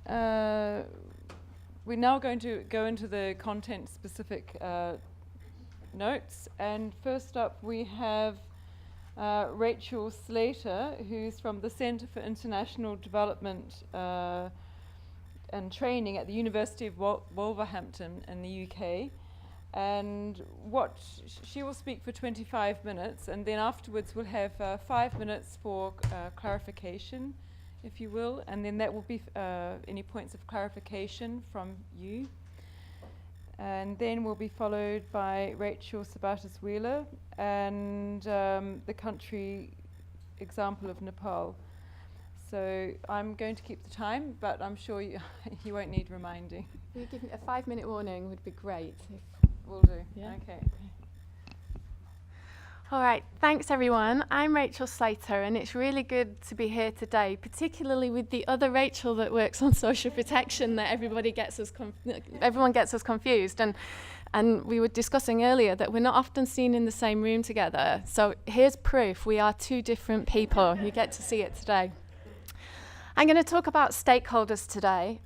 we're now going to go into the content-specific notes. And first up, we have Rachel Slater, who's from the Centre for International Development and Training at the University of Wolverhampton in the UK. And she will speak for 25 minutes, and then afterwards we'll have 5 minutes for clarification, if you will, and then that will be any points of clarification from you. And then we'll be followed by Rachel Sabatis-Wheeler and the country example of Nepal. So I'm going to keep the time, but I'm sure you won't need reminding. You give me a 5-minute warning would be great. Will do. Yeah. Okay. All right, thanks everyone. I'm Rachel Slater, and it's really good to be here today, particularly with the other Rachel that works on social protection, that everyone gets us confused. And we were discussing earlier that we're not often seen in the same room together. So here's proof we are two different people. You get to see it today. I'm going to talk about stakeholders today.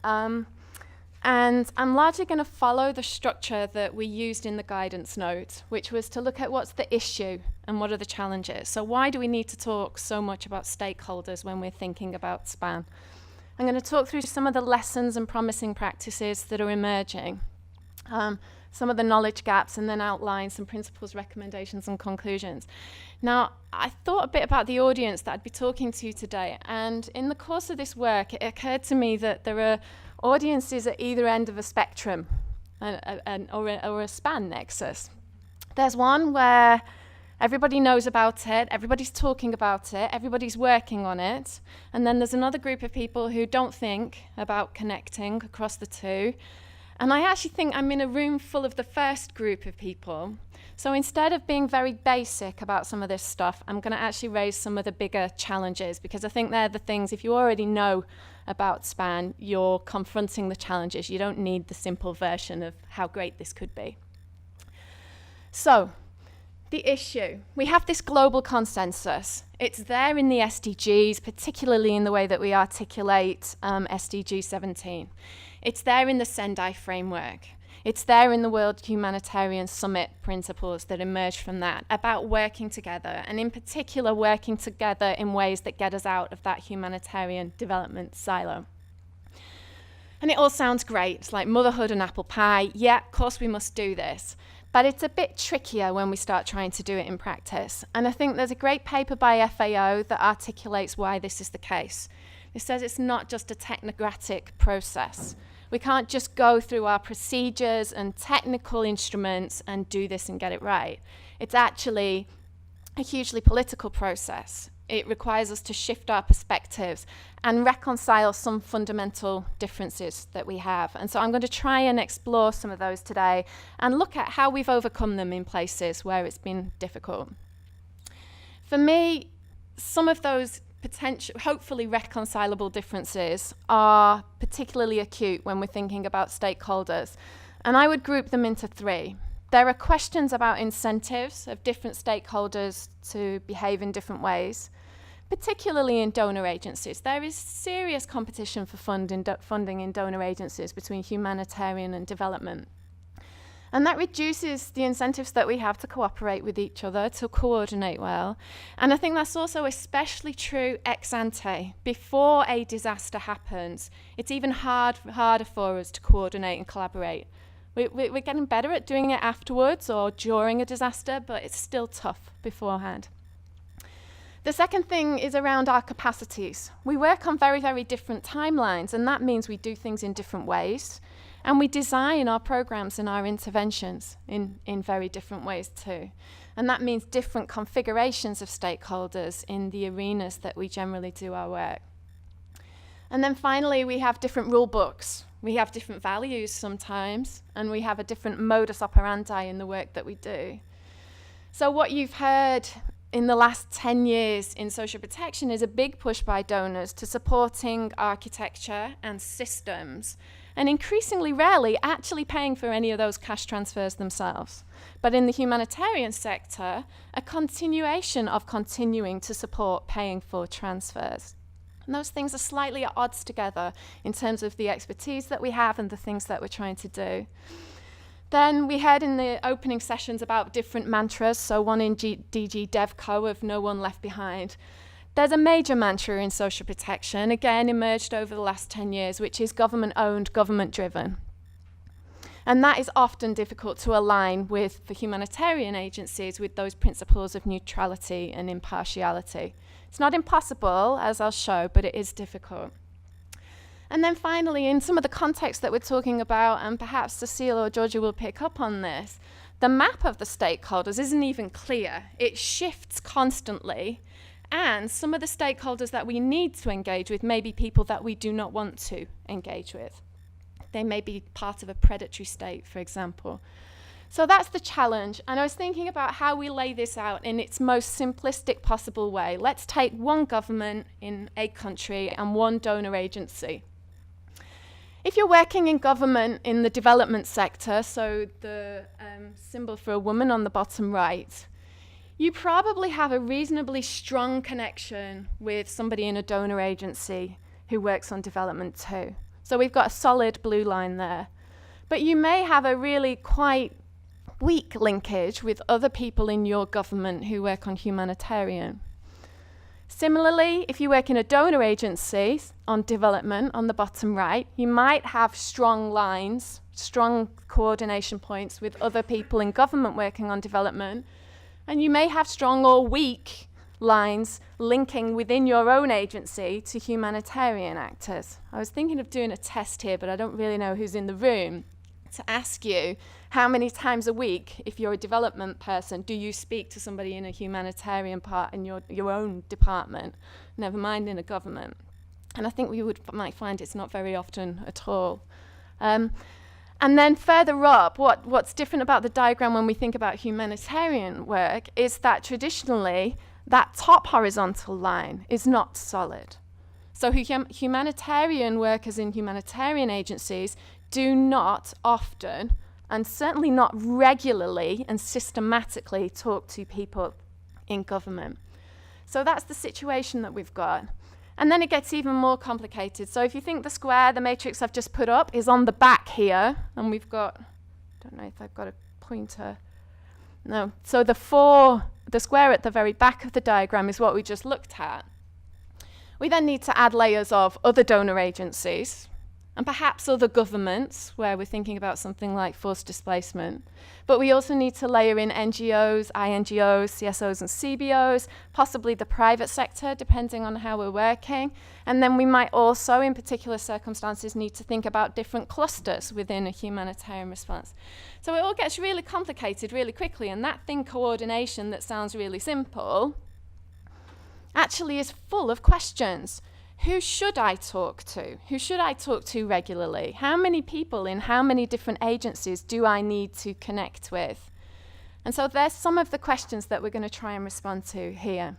And I'm largely going to follow the structure that we used in the guidance note, which was to look at what's the issue and what are the challenges. So why do we need to talk so much about stakeholders when we're thinking about SPAN? I'm going to talk through some of the lessons and promising practices that are emerging, some of the knowledge gaps, and then outline some principles, recommendations, and conclusions. Now, I thought a bit about the audience that I'd be talking to today, and in the course of this work, it occurred to me that there are audiences at either end of a spectrum or a SPAN nexus. There's one where everybody knows about it, everybody's talking about it, everybody's working on it, and then there's another group of people who don't think about connecting across the two. And I actually think I'm in a room full of the first group of people. So instead of being very basic about some of this stuff, I'm going to actually raise some of the bigger challenges, because I think they're the things, if you already know about SPAN, you're confronting the challenges. You don't need the simple version of how great this could be. So, the issue. We have this global consensus. It's there in the SDGs, particularly in the way that we articulate SDG 17. It's there in the Sendai framework. It's there in the World Humanitarian Summit principles that emerge from that, about working together, and in particular working together in ways that get us out of that humanitarian development silo. And it all sounds great. It's like motherhood and apple pie. Yeah, of course we must do this. But it's a bit trickier when we start trying to do it in practice. And I think there's a great paper by FAO that articulates why this is the case. It says it's not just a technocratic process. We can't just go through our procedures and technical instruments and do this and get it right. It's actually a hugely political process. It requires us to shift our perspectives and reconcile some fundamental differences that we have. And so I'm going to try and explore some of those today and look at how we've overcome them in places where it's been difficult. For me, some of those hopefully reconcilable differences are particularly acute when we're thinking about stakeholders. And I would group them into three. There are questions about incentives of different stakeholders to behave in different ways, particularly in donor agencies. There is serious competition for funding in donor agencies between humanitarian and development. And that reduces the incentives that we have to cooperate with each other, to coordinate well. And I think that's also especially true ex ante. Before a disaster happens, it's even harder for us to coordinate and collaborate. We're getting better at doing it afterwards or during a disaster, but it's still tough beforehand. The second thing is around our capacities. We work on very, very different timelines, and that means we do things in different ways. And we design our programs and our interventions in very different ways too. And that means different configurations of stakeholders in the arenas that we generally do our work. And then finally, we have different rule books. We have different values sometimes, and we have a different modus operandi in the work that we do. So what you've heard in the last 10 years in social protection is a big push by donors to supporting architecture and systems, and increasingly rarely actually paying for any of those cash transfers themselves. But in the humanitarian sector, a continuation of continuing to support paying for transfers. And those things are slightly at odds together in terms of the expertise that we have and the things that we're trying to do. Then we heard in the opening sessions about different mantras, so one in DG DEVCO of no one left behind. There's a major mantra in social protection, again emerged over the last 10 years, which is government-owned, government-driven. And that is often difficult to align with, for humanitarian agencies, with those principles of neutrality and impartiality. It's not impossible, as I'll show, but it is difficult. And then finally, in some of the context that we're talking about, and perhaps Cecile or Georgia will pick up on this, the map of the stakeholders isn't even clear. It shifts constantly, and some of the stakeholders that we need to engage with may be people that we do not want to engage with. They may be part of a predatory state, for example. So that's the challenge, and I was thinking about how we lay this out in its most simplistic possible way. Let's take one government in a country and one donor agency. If you're working in government in the development sector, so the symbol for a woman on the bottom right, you probably have a reasonably strong connection with somebody in a donor agency who works on development too. So we've got a solid blue line there. But you may have a really quite weak linkage with other people in your government who work on humanitarian. Similarly, if you work in a donor agency on development on the bottom right, you might have strong lines, strong coordination points with other people in government working on development, and you may have strong or weak lines linking within your own agency to humanitarian actors. I was thinking of doing a test here, but I don't really know who's in the room, to ask you how many times a week, if you're a development person, do you speak to somebody in a humanitarian part in your own department, never mind in a government. And I think we might find it's not very often at all. And then further up, what's different about the diagram when we think about humanitarian work is that traditionally that top horizontal line is not solid. So humanitarian workers in humanitarian agencies do not often, and certainly not regularly and systematically, talk to people in government. So that's the situation that we've got. And then it gets even more complicated. So if you think the square, the matrix I've just put up, is on the back here, and we've got, I don't know if I've got a pointer. No. So the square at the very back of the diagram is what we just looked at. We then need to add layers of other donor agencies, and perhaps other governments, where we're thinking about something like forced displacement. But we also need to layer in NGOs, INGOs, CSOs and CBOs, possibly the private sector, depending on how we're working. And then we might also, in particular circumstances, need to think about different clusters within a humanitarian response. So it all gets really complicated really quickly, and that thing coordination that sounds really simple actually is full of questions. Who should I talk to? Who should I talk to regularly? How many people in how many different agencies do I need to connect with? And so there's some of the questions that we're going to try and respond to here.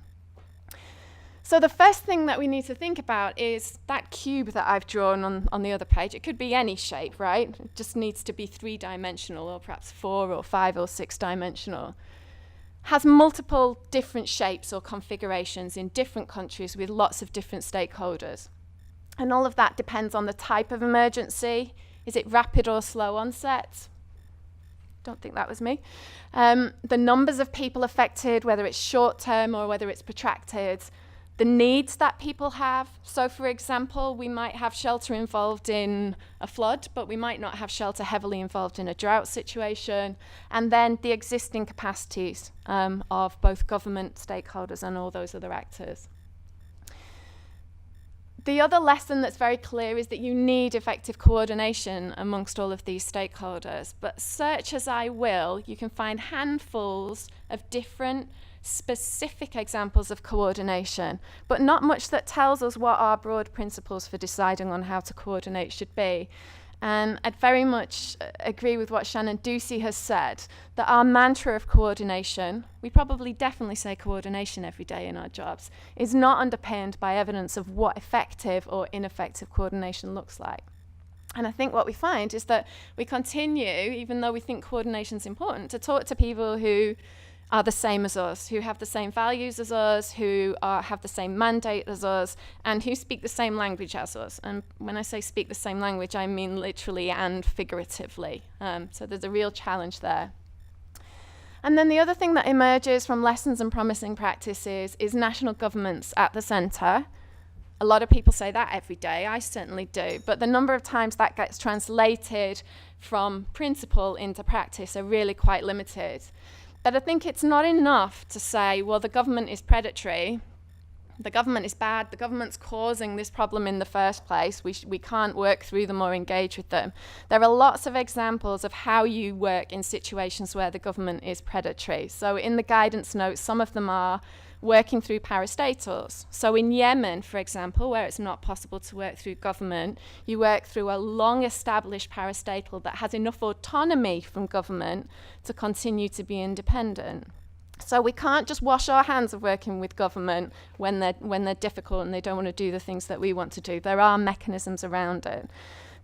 So the first thing that we need to think about is that cube that I've drawn on the other page. It could be any shape, right? It just needs to be 3-dimensional, or perhaps 4 or 5 or 6-dimensional. Has multiple different shapes or configurations in different countries with lots of different stakeholders. And all of that depends on the type of emergency. Is it rapid or slow onset? Don't think that was me. The numbers of people affected, whether it's short-term or whether it's protracted. The needs that people have. So for example, we might have shelter involved in a flood, but we might not have shelter heavily involved in a drought situation. And then the existing capacities of both government stakeholders and all those other actors. The other lesson that's very clear is that you need effective coordination amongst all of these stakeholders. But search as I will, you can find handfuls of different specific examples of coordination, but not much that tells us what our broad principles for deciding on how to coordinate should be. And I'd very much agree with what Shannon Ducey has said, that our mantra of coordination, we probably definitely say coordination every day in our jobs, is not underpinned by evidence of what effective or ineffective coordination looks like. And I think what we find is that we continue, even though we think coordination is important, to talk to people who are the same as us, who have the same values as us, who have the same mandate as us, and who speak the same language as us. And when I say speak the same language, I mean literally and figuratively. So there's a real challenge there. And then the other thing that emerges from lessons and promising practices is national governments at the centre. A lot of people say that every day, I certainly do, but the number of times that gets translated from principle into practice are really quite limited. But I think it's not enough to say, well, the government is predatory, the government is bad, the government's causing this problem in the first place, we can't work through them or engage with them. There are lots of examples of how you work in situations where the government is predatory. So in the guidance notes, some of them are working through parastatals. So in Yemen, for example, where it's not possible to work through government, you work through a long-established parastatal that has enough autonomy from government to continue to be independent. So we can't just wash our hands of working with government when they're difficult and they don't want to do the things that we want to do. There are mechanisms around it.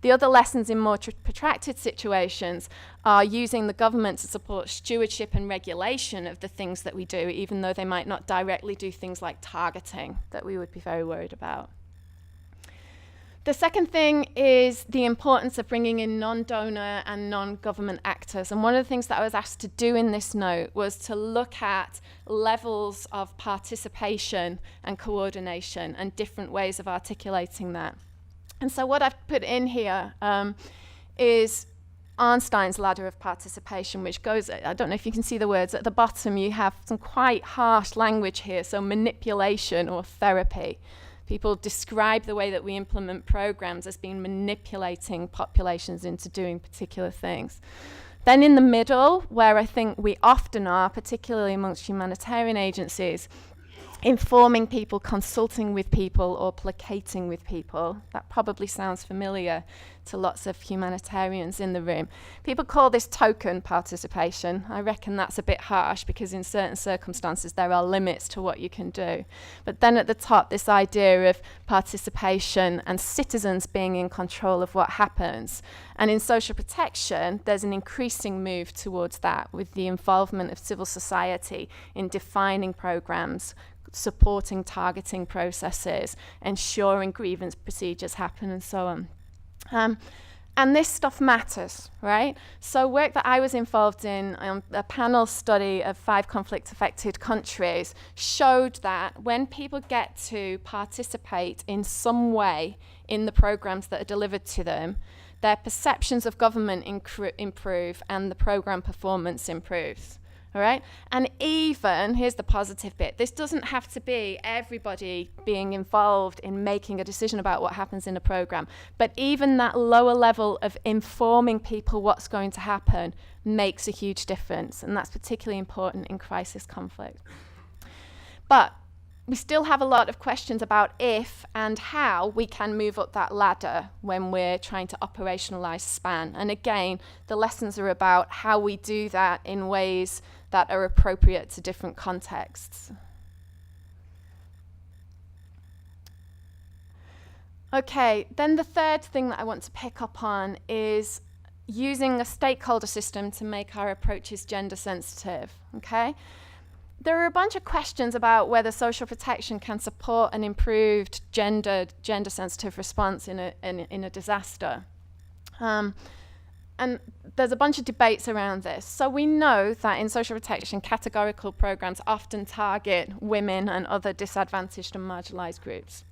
The other lessons in more protracted situations are using the government to support stewardship and regulation of the things that we do, even though they might not directly do things like targeting that we would be very worried about. The second thing is the importance of bringing in non-donor and non-government actors. And one of the things that I was asked to do in this note was to look at levels of participation and coordination and different ways of articulating that. And so what I've put in here is Arnstein's ladder of participation, which goes, I don't know if you can see the words, at the bottom you have some quite harsh language here, so manipulation or therapy. People describe the way that we implement programs as being manipulating populations into doing particular things. Then in the middle, where I think we often are, particularly amongst humanitarian agencies, informing people, consulting with people, or placating with people. That probably sounds familiar to lots of humanitarians in the room. People call this token participation. I reckon that's a bit harsh because in certain circumstances there are limits to what you can do. But then at the top, this idea of participation and citizens being in control of what happens. And in social protection, there's an increasing move towards that with the involvement of civil society in defining programs, supporting targeting processes, ensuring grievance procedures happen, and so on. And this stuff matters, right? So work that I was involved in, a panel study of 5 conflict-affected countries, showed that when people get to participate in some way in the programs that are delivered to them, their perceptions of government improve and the program performance improves. All right, and even, here's the positive bit, this doesn't have to be everybody being involved in making a decision about what happens in a program, but even that lower level of informing people what's going to happen makes a huge difference, and that's particularly important in crisis conflict. But we still have a lot of questions about if and how we can move up that ladder when we're trying to operationalize SPAN. And again, the lessons are about how we do that in ways that are appropriate to different contexts. Okay, then the third thing that I want to pick up on is using a stakeholder system to make our approaches gender sensitive, okay? There are a bunch of questions about whether social protection can support an improved gender-sensitive response in a disaster. And there's a bunch of debates around this. So we know that in social protection, categorical programs often target women and other disadvantaged and marginalized groups.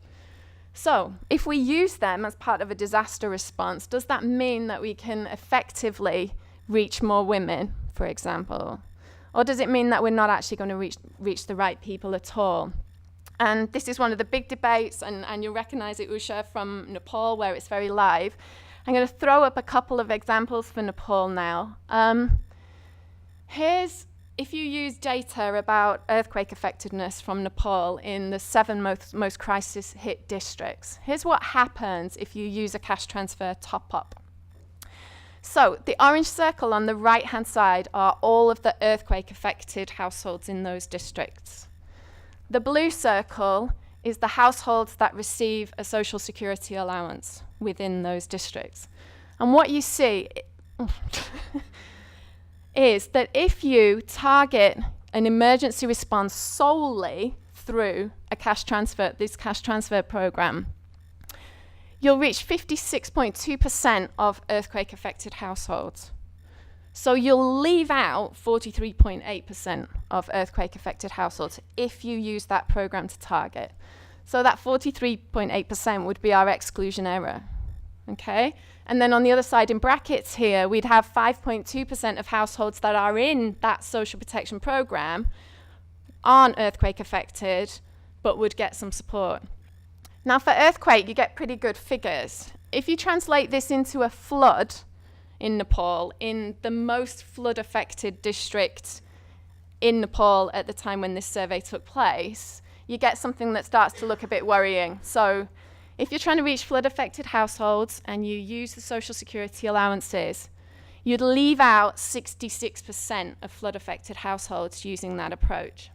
So if we use them as part of a disaster response, does that mean that we can effectively reach more women, for example? Or does it mean that we're not actually going to reach the right people at all? And this is one of the big debates, and you'll recognize it, Usha, from Nepal, where it's very live. I'm going to throw up a couple of examples for Nepal now. Here's, if you use data about earthquake effectiveness from Nepal in the 7 most crisis-hit districts. Here's what happens if you use a cash transfer top-up. So the orange circle on the right-hand side are all of the earthquake-affected households in those districts. The blue circle is the households that receive a social security allowance within those districts. And what you see is that if you target an emergency response solely through this cash transfer program, you'll reach 56.2% of earthquake-affected households. So you'll leave out 43.8% of earthquake-affected households if you use that program to target. So that 43.8% would be our exclusion error, okay? And then on the other side in brackets here, we'd have 5.2% of households that are in that social protection program aren't earthquake affected, but would get some support. Now for earthquake, you get pretty good figures. If you translate this into a flood in Nepal, in the most flood affected district in Nepal at the time when this survey took place, you get something that starts to look a bit worrying. So if you're trying to reach flood affected households and you use the social security allowances, you'd leave out 66% of flood affected households using that approach.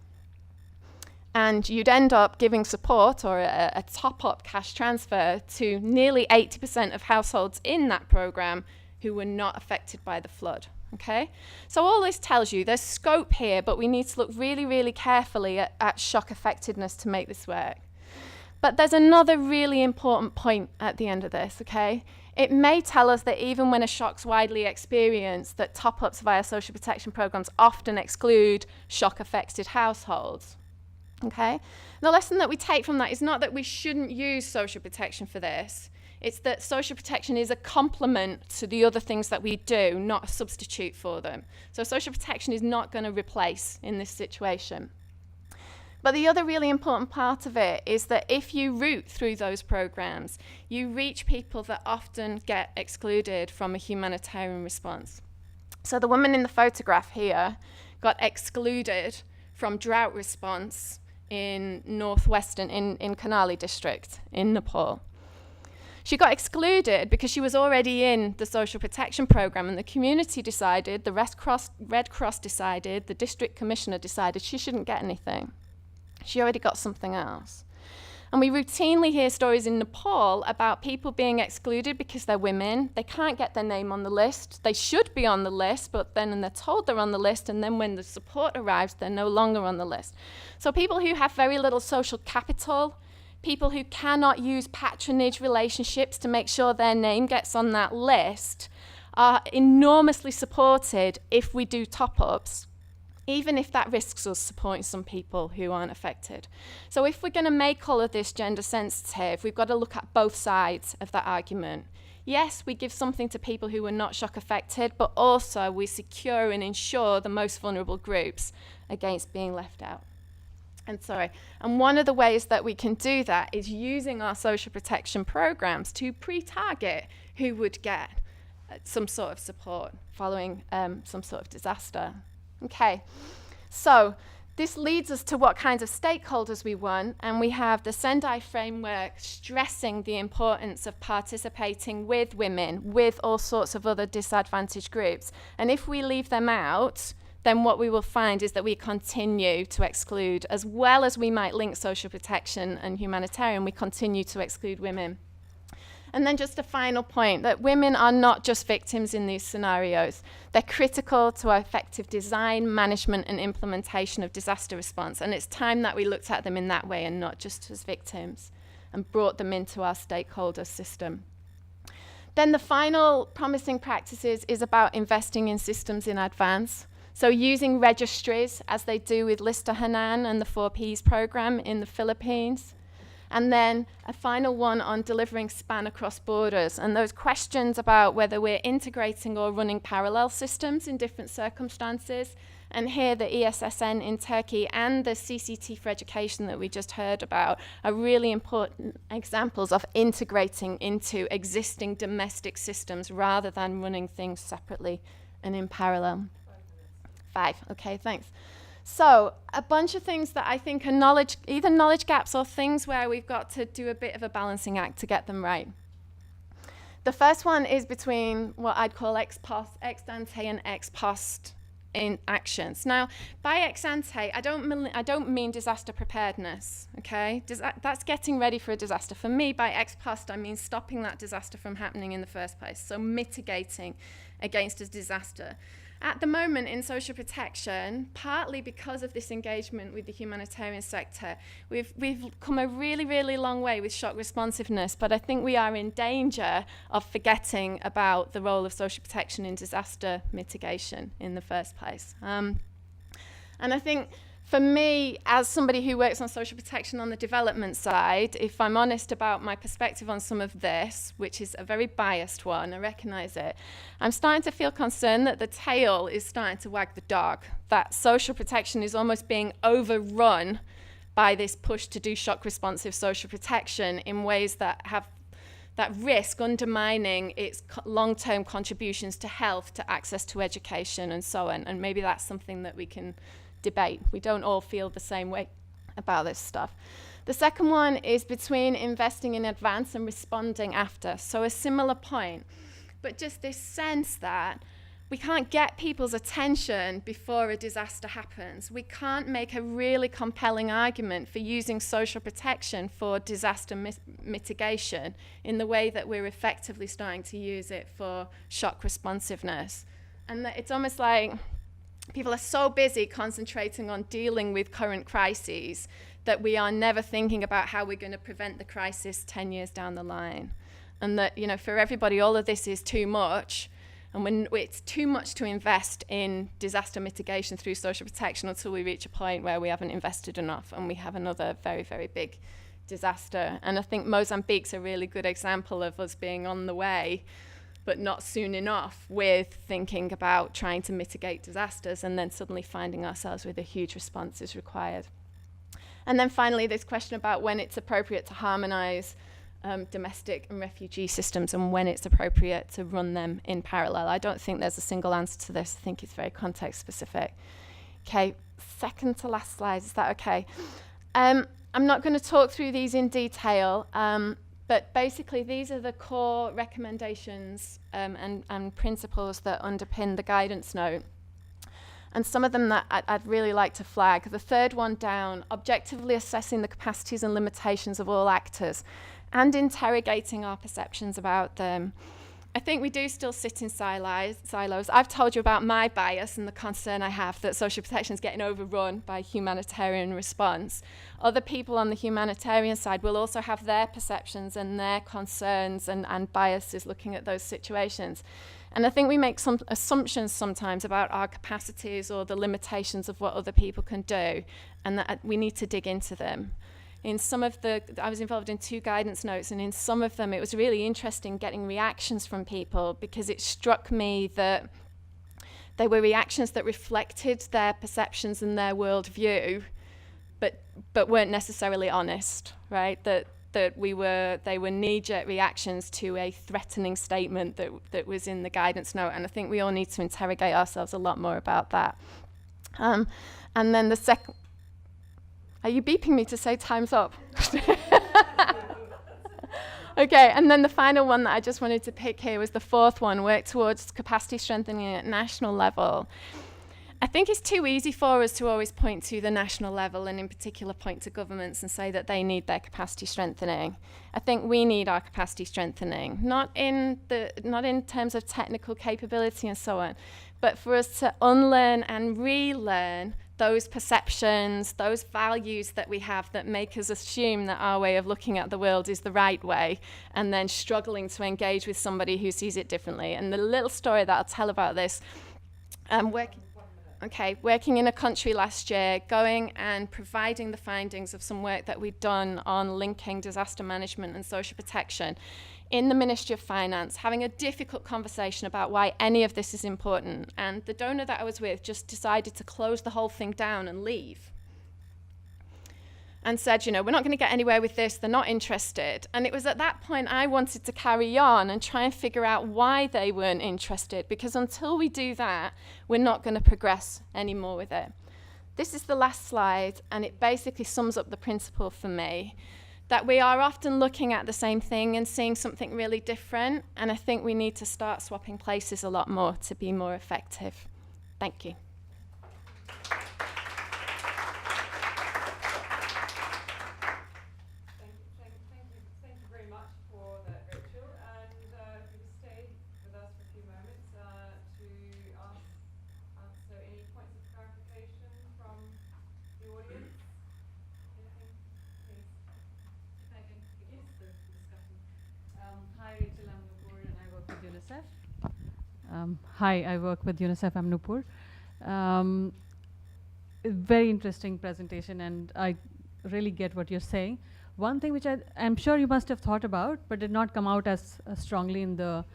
And you'd end up giving support or a top-up cash transfer to nearly 80% of households in that program who were not affected by the flood, okay? So all this tells you there's scope here, but we need to look really, really carefully at shock effectiveness to make this work. But there's another really important point at the end of this, okay? It may tell us that even when a shock's widely experienced, that top-ups via social protection programs often exclude shock-affected households. Okay? The lesson that we take from that is not that we shouldn't use social protection for this. It's that social protection is a complement to the other things that we do, not a substitute for them. So social protection is not going to replace in this situation. But the other really important part of it is that if you route through those programs, you reach people that often get excluded from a humanitarian response. So the woman in the photograph here got excluded from drought response in northwestern, in Karnali district in Nepal. She got excluded because she was already in the social protection program, and the community decided, the Red Cross decided, the district commissioner decided she shouldn't get anything. She already got something else. And we routinely hear stories in Nepal about people being excluded because they're women. They can't get their name on the list. They should be on the list, but then they're told they're on the list, and then when the support arrives, they're no longer on the list. So people who have very little social capital, people who cannot use patronage relationships to make sure their name gets on that list, are enormously supported if we do top-ups, even if that risks us supporting some people who aren't affected. So if we're going to make all of this gender sensitive, we've got to look at both sides of that argument. Yes, we give something to people who are not shock affected, but also we secure and ensure the most vulnerable groups against being left out. And one of the ways that we can do that is using our social protection programs to pre-target who would get some sort of support following some sort of disaster. Okay, so this leads us to what kinds of stakeholders we want, and we have the Sendai framework stressing the importance of participating with women, with all sorts of other disadvantaged groups. And if we leave them out, then what we will find is that we continue to exclude, as well as we might link social protection and humanitarian, we continue to exclude women. And then just a final point, that women are not just victims in these scenarios. They're critical to our effective design, management, and implementation of disaster response. And it's time that we looked at them in that way and not just as victims and brought them into our stakeholder system. Then the final promising practices is about investing in systems in advance. So using registries, as they do with Lister Hanan and the 4Ps program in the Philippines. And then a final one on delivering span across borders, and those questions about whether we're integrating or running parallel systems in different circumstances. And here the ESSN in Turkey and the CCT for Education that we just heard about are really important examples of integrating into existing domestic systems rather than running things separately and in parallel. 5, okay, thanks. So a bunch of things that I think are either knowledge gaps or things where we've got to do a bit of a balancing act to get them right. The first one is between what I'd call ex ante and ex post in actions. Now, by ex ante, I don't mean disaster preparedness, okay? That's getting ready for a disaster. For me, by ex post, I mean stopping that disaster from happening in the first place, so mitigating against a disaster. At the moment in social protection, partly because of this engagement with the humanitarian sector, we've come a really, really long way with shock responsiveness, but I think we are in danger of forgetting about the role of social protection in disaster mitigation in the first place. And I think for me, as somebody who works on social protection on the development side, if I'm honest about my perspective on some of this, which is a very biased one, I recognise it, I'm starting to feel concerned that the tail is starting to wag the dog, that social protection is almost being overrun by this push to do shock responsive social protection in ways that have that risk undermining its long-term contributions to health, to access to education and so on. And maybe that's something that we can debate. We don't all feel the same way about this stuff. The second one is between investing in advance and responding after. So a similar point, but just this sense that we can't get people's attention before a disaster happens. We can't make a really compelling argument for using social protection for disaster mitigation in the way that we're effectively starting to use it for shock responsiveness. And that it's almost like people are so busy concentrating on dealing with current crises that we are never thinking about how we're going to prevent the crisis 10 years down the line. And that, you know, for everybody, all of this is too much. And when it's too much to invest in disaster mitigation through social protection until we reach a point where we haven't invested enough and we have another very, very big disaster. And I think Mozambique's a really good example of us being on the way, but not soon enough with thinking about trying to mitigate disasters and then suddenly finding ourselves with a huge response is required. And then finally, this question about when it's appropriate to harmonize domestic and refugee systems and when it's appropriate to run them in parallel. I don't think there's a single answer to this. I think it's very context specific. Okay, second to last slide, is that okay? I'm not going to talk through these in detail, but basically these are the core recommendations and principles that underpin the guidance note. And some of them that I'd really like to flag. The third one down, objectively assessing the capacities and limitations of all actors and interrogating our perceptions about them. I think we do still sit in silos. I've told you about my bias and the concern I have that social protection is getting overrun by humanitarian response. Other people on the humanitarian side will also have their perceptions and their concerns and biases looking at those situations. And I think we make some assumptions sometimes about our capacities or the limitations of what other people can do, and that we need to dig into them. In some of I was involved in 2 guidance notes, and in some of them it was really interesting getting reactions from people, because it struck me that they were reactions that reflected their perceptions and their worldview, but weren't necessarily honest, right? That they were knee-jerk reactions to a threatening statement that was in the guidance note, and I think we all need to interrogate ourselves a lot more about that. And then the second. Are you beeping me to say time's up? Okay, and then the final one that I just wanted to pick here was the fourth one, work towards capacity strengthening at national level. I think it's too easy for us to always point to the national level, and in particular point to governments and say that they need their capacity strengthening. I think we need our capacity strengthening, not in terms of technical capability and so on, but for us to unlearn and relearn those perceptions, those values that we have that make us assume that our way of looking at the world is the right way, and then struggling to engage with somebody who sees it differently. And the little story that I'll tell about this, working in a country last year, going and providing the findings of some work that we'd done on linking disaster management and social protection in the Ministry of Finance, having a difficult conversation about why any of this is important. And the donor that I was with just decided to close the whole thing down and leave. And said, you know, we're not going to get anywhere with this, they're not interested. And it was at that point I wanted to carry on and try and figure out why they weren't interested, because until we do that, we're not going to progress anymore with it. This is the last slide, and it basically sums up the principle for me, that we are often looking at the same thing and seeing something really different, and I think we need to start swapping places a lot more to be more effective. Thank you. Thank you very much for that, Rachel. And if you stay with us for a few moments to ask UNICEF. Hi, I work with UNICEF Amnupur. Very interesting presentation, and I really get what you're saying. One thing which I'm sure you must have thought about, but did not come out as strongly in the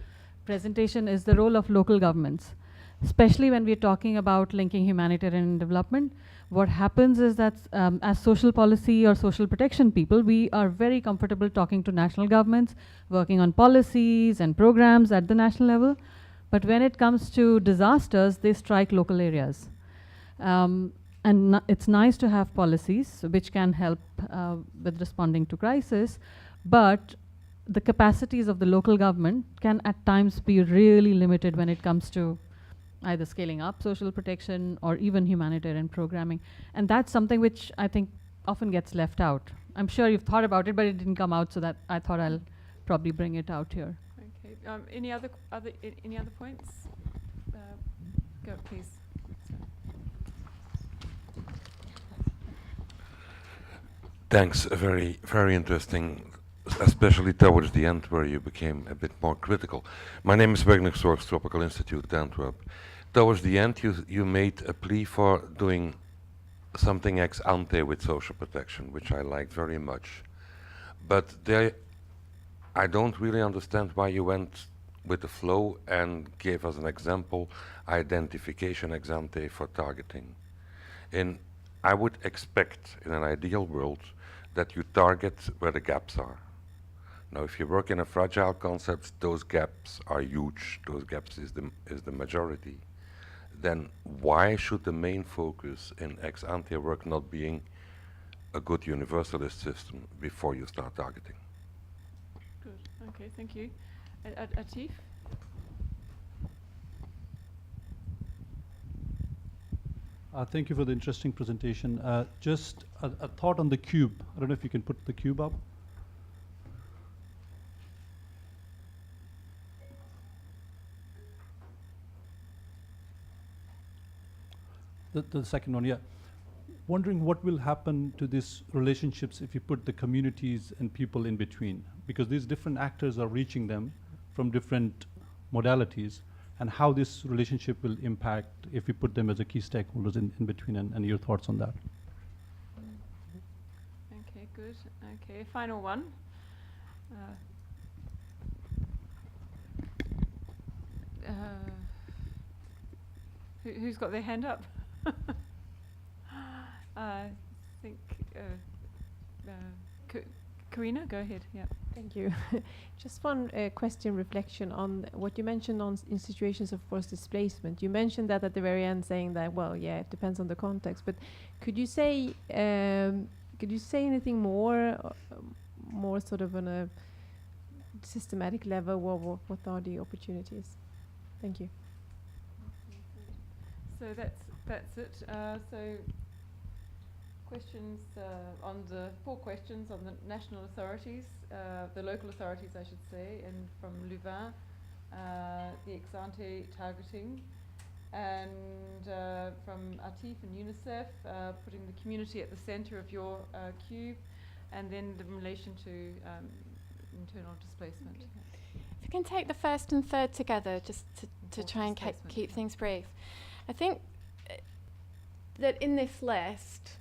presentation, is the role of local governments, especially when we're talking about linking humanitarian development. What happens is that as social policy or social protection people, we are very comfortable talking to national governments, working on policies and programs at the national level. But when it comes to disasters, they strike local areas. And it's nice to have policies which can help with responding to crisis, but the capacities of the local government can at times be really limited when it comes to either scaling up social protection or even humanitarian programming. And that's something which I think often gets left out. I'm sure you've thought about it, but it didn't come out, so that I thought I'll probably bring it out here. Okay. Any other points? Go, please. Thanks. Very, very interesting, especially towards the end where you became a bit more critical. My name is Wegner Zorg's Tropical Institute, Antwerp. Towards the end, you made a plea for doing something ex ante with social protection, which I liked very much. But there, I don't really understand why you went with the flow and gave us an example, identification ex ante for targeting. I would expect, in an ideal world, that you target where the gaps are. Now, if you work in a fragile concept, those gaps are huge. Those gaps is the majority. Then why should the main focus in ex ante work not being a good universalist system before you start targeting? Good. Okay. Thank you. Atif. Thank you for the interesting presentation. Just a thought on the cube. I don't know if you can put the cube up. The second one, yeah. Wondering what will happen to these relationships if you put the communities and people in between, because these different actors are reaching them from different modalities, and how this relationship will impact if we put them as a key stakeholders in between, and your thoughts on that. Okay, good. Okay, final one. Who's got their hand up? I think Karina, go ahead. Yeah. Thank you. Just one question, reflection on what you mentioned in situations of forced displacement. You mentioned that at the very end, saying that, well, yeah, it depends on the context. But could you say anything more sort of on a systematic level? What are the opportunities? Thank you. So that's it. So questions on the 4 questions on the national authorities, the local authorities, I should say, and from Louvain, the ex-ante targeting, and from Atif and UNICEF, putting the community at the centre of your cube, and then the relation to internal displacement. Okay. If you can take the first and third together, just to try and keep things brief. I think that in this list,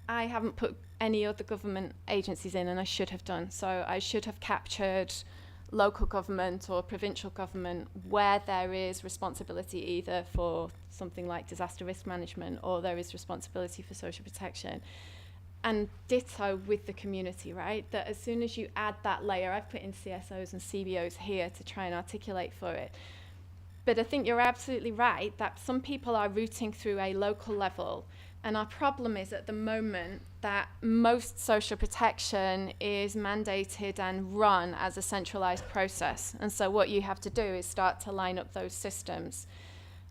I haven't put any other government agencies in, and I should have done. So I should have captured local government or provincial government where there is responsibility either for something like disaster risk management or there is responsibility for social protection. And ditto with the community, right? That as soon as you add that layer, I've put in CSOs and CBOs here to try and articulate for it. But I think you're absolutely right that some people are routing through a local level. And our problem is at the moment that most social protection is mandated and run as a centralized process. And so what you have to do is start to line up those systems.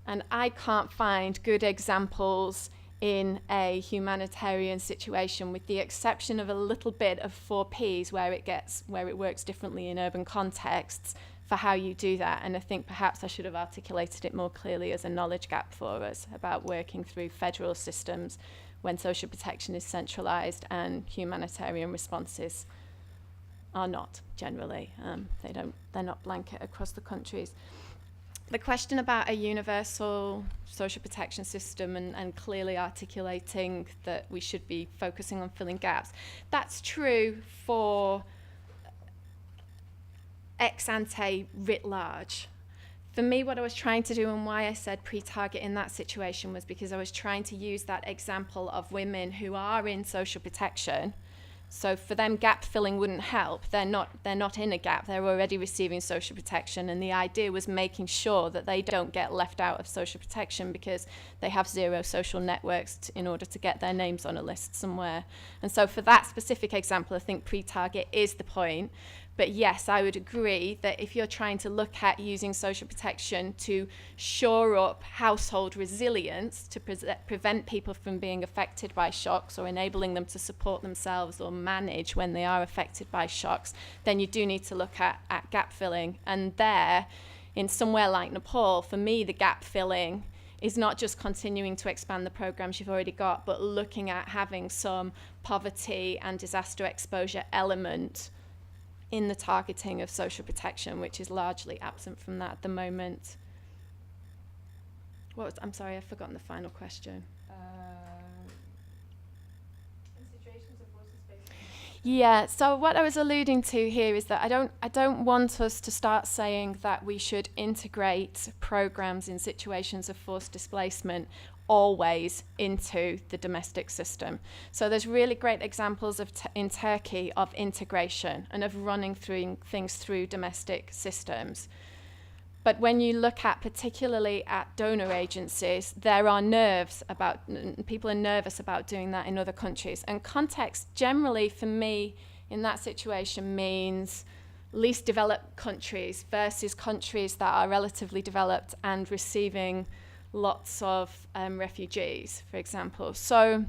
And I can't find good examples in a humanitarian situation, with the exception of a little bit of 4Ps where it works differently in urban contexts, for how you do that. And I think perhaps I should have articulated it more clearly as a knowledge gap for us about working through federal systems when social protection is centralised and humanitarian responses are not generally. They're not blanket across the countries. the question about a universal social protection system and clearly articulating that we should be focusing on filling gaps, that's true for ex ante writ large. For me, what I was trying to do and why I said pre-target in that situation was because I was trying to use that example of women who are in social protection. So for them, gap filling wouldn't help. They're not in a gap. They're already receiving social protection. And the idea was making sure that they don't get left out of social protection because they have zero social networks in order to get their names on a list somewhere. And so for that specific example, I think pre-target is the point. But yes, I would agree that if you're trying to look at using social protection to shore up household resilience, to prevent people from being affected by shocks or enabling them to support themselves or manage when they are affected by shocks, then you do need to look at gap filling. And there, in somewhere like Nepal, for me, the gap filling is not just continuing to expand the programs you've already got, but looking at having some poverty and disaster exposure element in the targeting of social protection, which is largely absent from that at the moment. I'm sorry, I've forgotten the final question. Yeah, so what I was alluding to here is that I don't want us to start saying that we should integrate programs in situations of forced displacement always into the domestic system. So there's really great examples of in Turkey of integration and of running through things through domestic systems. But when you look at particularly at donor agencies, there are people are nervous about doing that in other countries. And context generally for me in that situation means least developed countries versus countries that are relatively developed and receiving lots of refugees, for example. So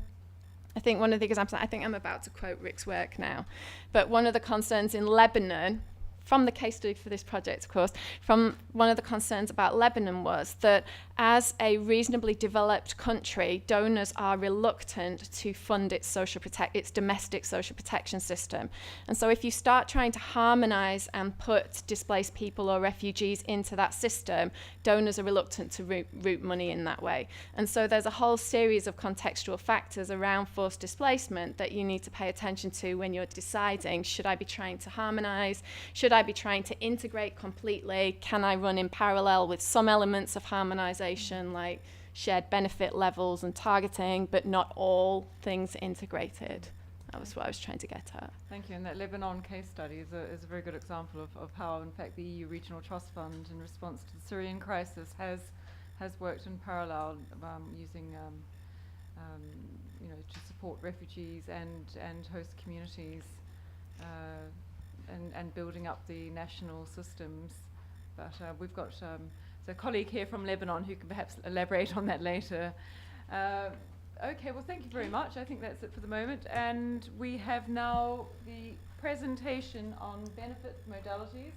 I think one of the examples, I think I'm about to quote Rick's work now, but one of the concerns in Lebanon, from the case study for this project, of course, from one of the concerns about Lebanon was that as a reasonably developed country, donors are reluctant to fund its domestic social protection system. And so if you start trying to harmonize and put displaced people or refugees into that system, donors are reluctant to route money in that way. And so there's a whole series of contextual factors around forced displacement that you need to pay attention to when you're deciding, should I be trying to harmonize? Should I be trying to integrate completely? Can I run in parallel with some elements of harmonization, like shared benefit levels and targeting, but not all things integrated? That was what I was trying to get at. Thank you. And that Lebanon case study is a very good example of how, in fact, the EU Regional Trust Fund, in response to the Syrian crisis, has worked in parallel using to support refugees and host communities. And building up the national systems. But we've got a colleague here from Lebanon who can perhaps elaborate on that later. Okay, well, thank you very much. I think that's it for the moment. And we have now the presentation on benefit modalities.